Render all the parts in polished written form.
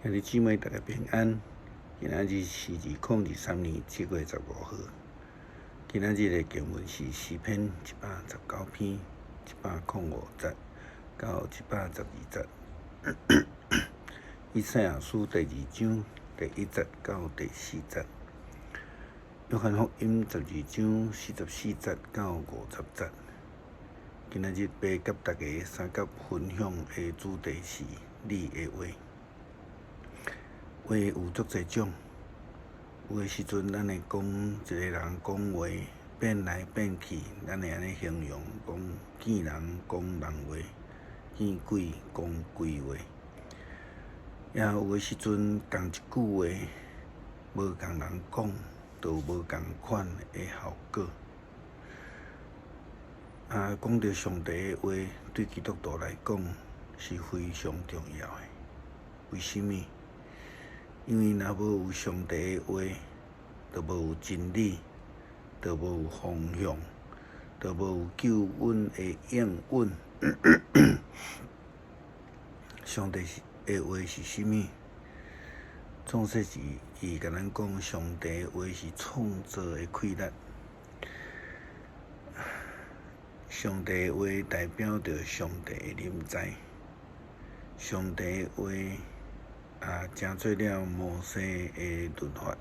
兄弟姊妹，大家平安。今仔日是2023年7月15号。今仔日的经文是诗篇119篇105节到112节。以赛亚书第2章第1节到第4节。约翰福音12章44节到50节。今仔日要甲大家三角分享的主题是你的话。话有足侪种，有的时阵，咱会讲一个人讲话变来变去，咱会安尼形容讲见人讲人话，见鬼讲鬼话。也有的时阵，同一句话无共人讲，就无共款的效果。讲到上帝的话，对基督徒来讲是非常重要的。为什么？因为若无有上帝的话，就无有真理，就无有方向，就无有救恩的应允。上帝的话是啥物？创世纪伊甲咱讲，上帝的话是创造的规律。上帝的话代表着上帝的临在。上帝的话成做了摩西的律法，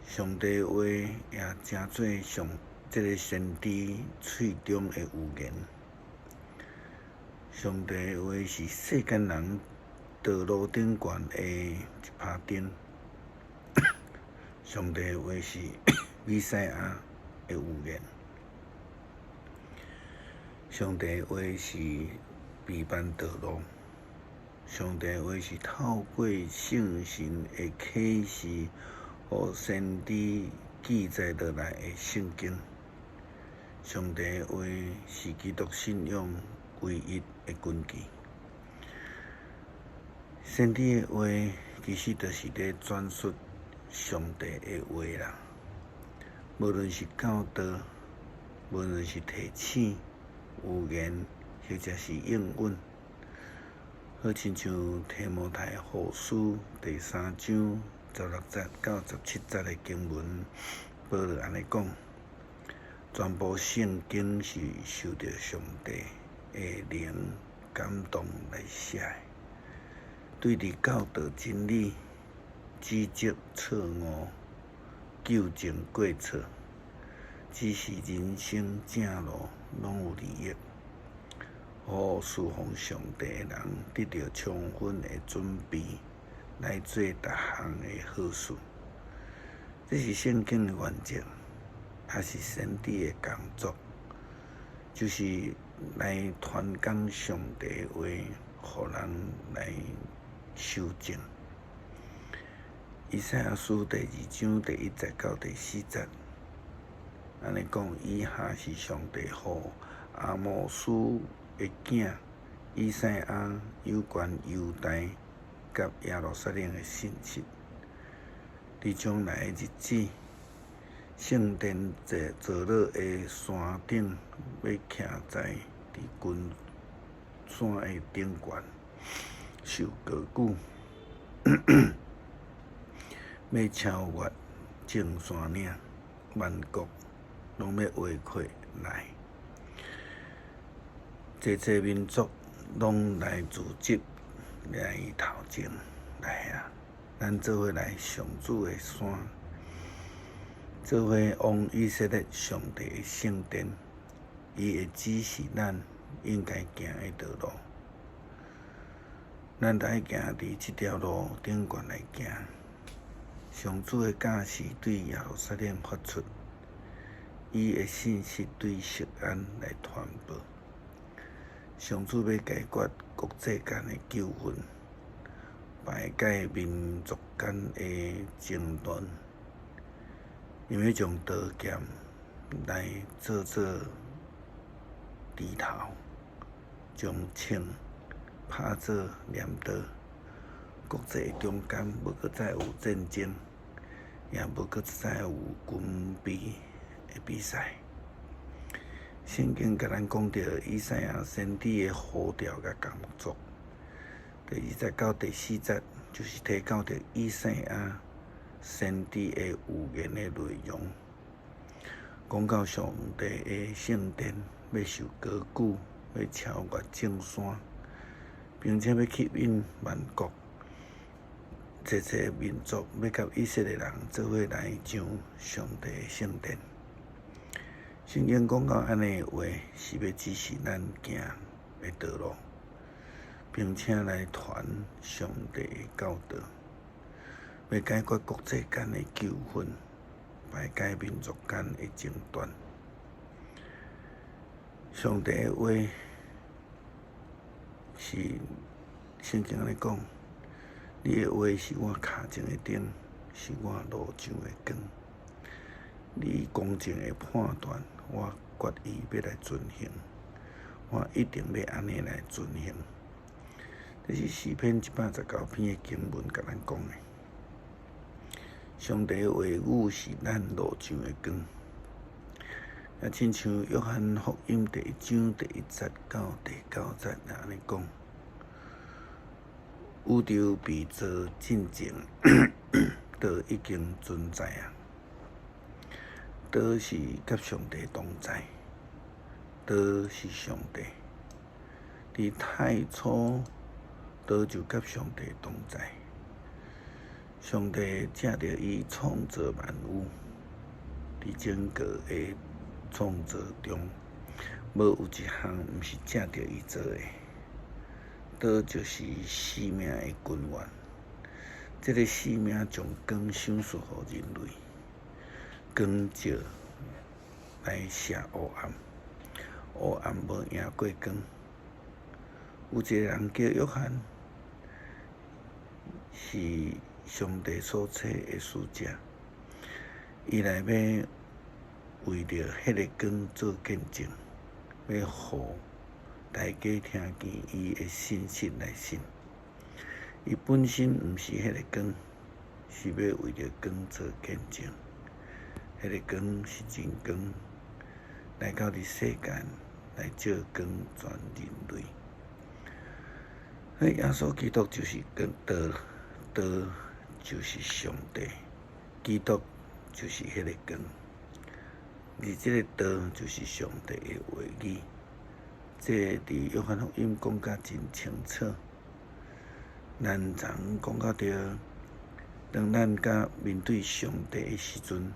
上帝的话也成做这个先知喙中的有言。上帝的话是世间人道路顶悬的一帕灯。上帝的话是以赛亚的有言。上帝的话是避万道路。上帝的话是透过圣神的启示，和先知记载落来的圣经。上帝的话是基督信仰唯一的根基。先知的话其实就是咧转述上帝的话啦，无论是教导，无论是提醒、有言，或者是应允。好亲像提摩太后书第3章16节到17节的经文，保罗安尼讲：全部圣经是受到上帝的灵感动来写的，对伫教导真理、指责错误、纠正过错、指示人生正路，拢有利益。好侍奉上帝的人得到充分的准备，来做逐项的好事。这是圣经的原则，也是先知的工作，就是来传讲上帝的话，互人来修正。以赛亚书第2章第1节到第4节，安尼讲，以下是上帝予阿摩斯的囝以赛亚有关犹大甲耶路撒冷的信息。伫将来的日子，圣殿坐落的山顶，要徛在伫群山的顶悬，受高举，要超越正山岭，万国拢要围过来。济民族拢来聚集，来头前来啊！咱做伙来上主的山，做伙往以色列上帝的圣殿，伊会指示咱应该行的道路。咱来行伫这条路顶悬来行。上主的教示对耶路撒冷发出，伊的信息对锡安来传播。上主要解决国际间的纠纷，排解民族间的争论，因为将刀剑来做犁头，将枪拍做镰刀。国际中间无搁再有战争，也无搁再有军备的比赛。圣经甲咱讲到以赛亚先知的呼召甲工作，第二节到第四节就是提到着以赛亚先知的预言的内容，讲到上帝的圣殿要受高举，要超越众山，并且要吸引万国。这些民族要甲以色列人做伙来上上帝的圣殿。圣经讲到安尼的话，是要指示咱行的道路，并且来传上帝的教导，要解决国际间的纠纷，排解民族间的争端。上帝的话是圣经咧讲。你的话是我脚前的灯，是我路上的光。你公正的判断，我决意要来遵行。我一定要安尼来遵行。这是诗篇119篇的经文，甲咱讲的。上帝的话语是咱路上的光，也亲像约翰福音第1章第1节到第9节安尼讲。宇宙被造进前，都已经存在啊。都是甲上帝同在，都是上帝。伫太初，都就甲上帝同在。上帝借着伊创造万物，伫整个的创造中，无有一项毋是借着伊做的。道就是生命的根源，这个生命将光赏赐予人类，光照来射黑暗，黑暗无赢过光。有一个人叫约翰，是上帝所赐的使者，伊来要为着迄个光做见证，要互大家听见伊的信息来信，伊本身毋是迄个光，是要为着光做见证。迄个光是真光，来到伫世间来照光全人类。耶稣基督就是光道，道就是上帝，基督就是迄个光，而这个道就是上帝的话语。这伫约翰福音讲甲真清楚，咱昨讲到着，当咱甲面对上帝的时阵，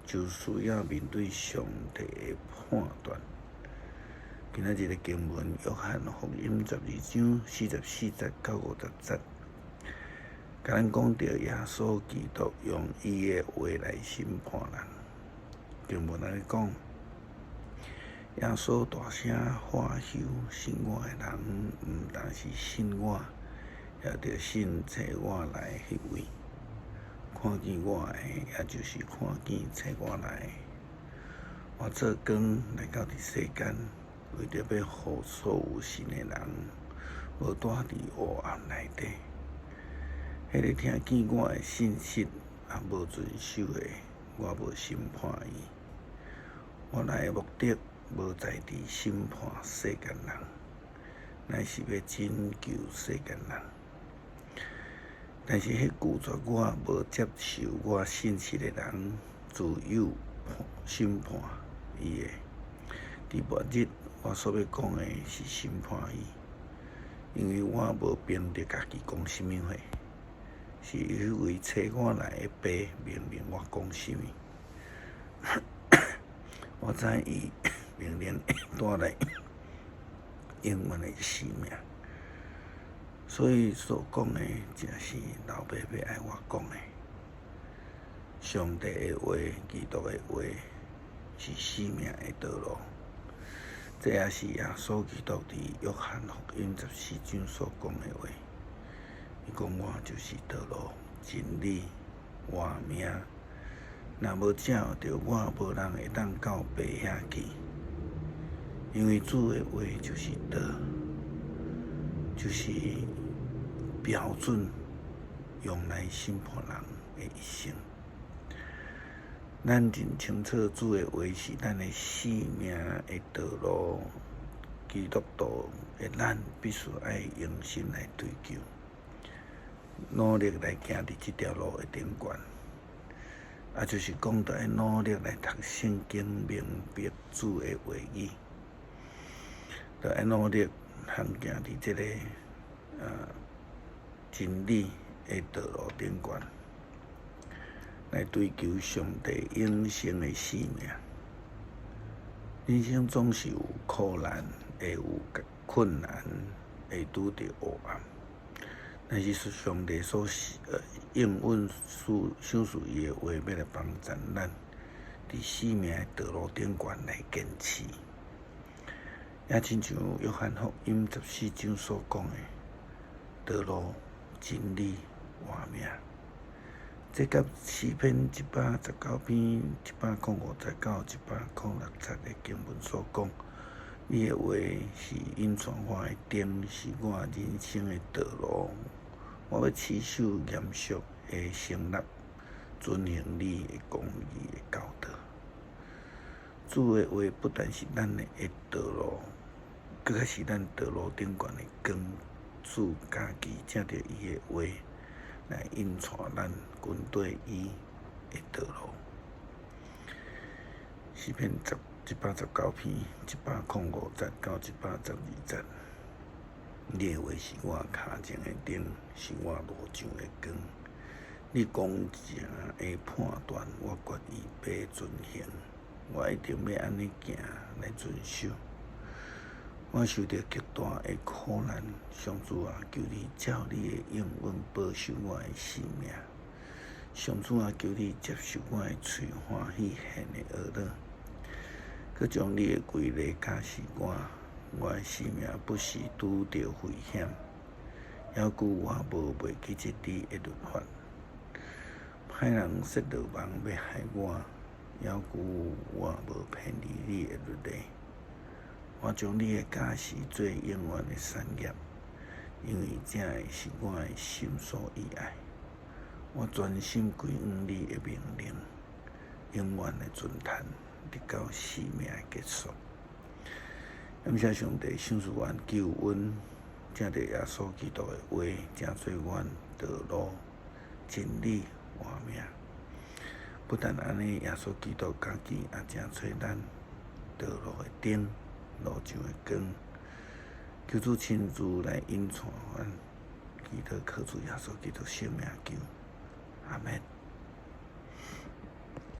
就需要面对上帝的判断。今仔日的经文，约翰福音12章44节到50节，甲咱讲到耶稣基督用伊的话来审判人。经文安尼讲。耶稣大声喊求信我的人，毋但是信我，也着信找我来迄位。看见我的，也就是看见找我来的。我做光来到伫世间，为着要互所有信的人，无住伫黑暗内底。迄个听见我的信息，也无遵守的，我无审判伊。我来的目的。无在伫审判世间人，乃是要拯救世间人。但是，迄拒绝我、无接受我信息的人，自有审判伊的。伫末日，我所要讲的是审判伊，因为我无凭着家己讲甚物话，是因为找我来的爸命令我讲甚物。我知伊。命令带来永远的生命，所以所讲的正是老爸要爱我讲的。上帝的话，基督的话，是生命的道路。这也是耶稣基督伫约翰福音14章所讲的话。伊讲我就是道路、真理、活命。若无照着我，无人会当到爸遐去。因为主的话就是道，就是标准，用来审判人的一生。咱真清楚，主的话是咱的生命的道路。基督徒的咱必须爱用心来追求。努力来行伫即条路的顶悬，就是讲，着要努力来读圣经，明白主的话语，着要努力行伫即个真理的道路顶悬，来追求上帝永生的使命。人生总是有苦难，会有困难，会拄着黑暗。但是上帝所应允想属伊的话，要来帮助咱伫生命的道路顶悬来坚持。也亲像约翰福音14章所讲的，道路、真理、活命。这甲诗篇119篇105到160的经文所讲，你的话是引传我的灯，是我人生的道路。我要持守严肃的承诺，遵行你的公义的教导。主的话不但是咱的道路，更是咱道路顶悬的光。主家己借着伊的话来引带咱跟对伊的道路。诗篇119篇105节到112节。你的话是我脚前的灯，是我路上的光。你公正的判断，我决意要遵行。我一定要安尼行来遵守。我受到极大的苦难，上主啊，求你照你的应允保守我的性命。上主啊，求你接受我的嘴欢喜献的恶乐，佮将你的规例教示我。我的生命不时拄着危险，还顾我无袂记这你的律法。歹人设罗网要害我，还顾我无偏离你的律例。我将你的教示做永远的产业，因为这是我的心所喜爱。我专心归于你的命令，永远的尊谈，直到生命的结束。感谢上帝赏赐阮救恩，正着耶稣基督的话，正做阮道路、真理、活命。不但安尼，耶稣基督家己也正做咱道路的灯、路上的光。求主亲自来引带阮，祈祷靠主耶稣基督圣名求，阿门。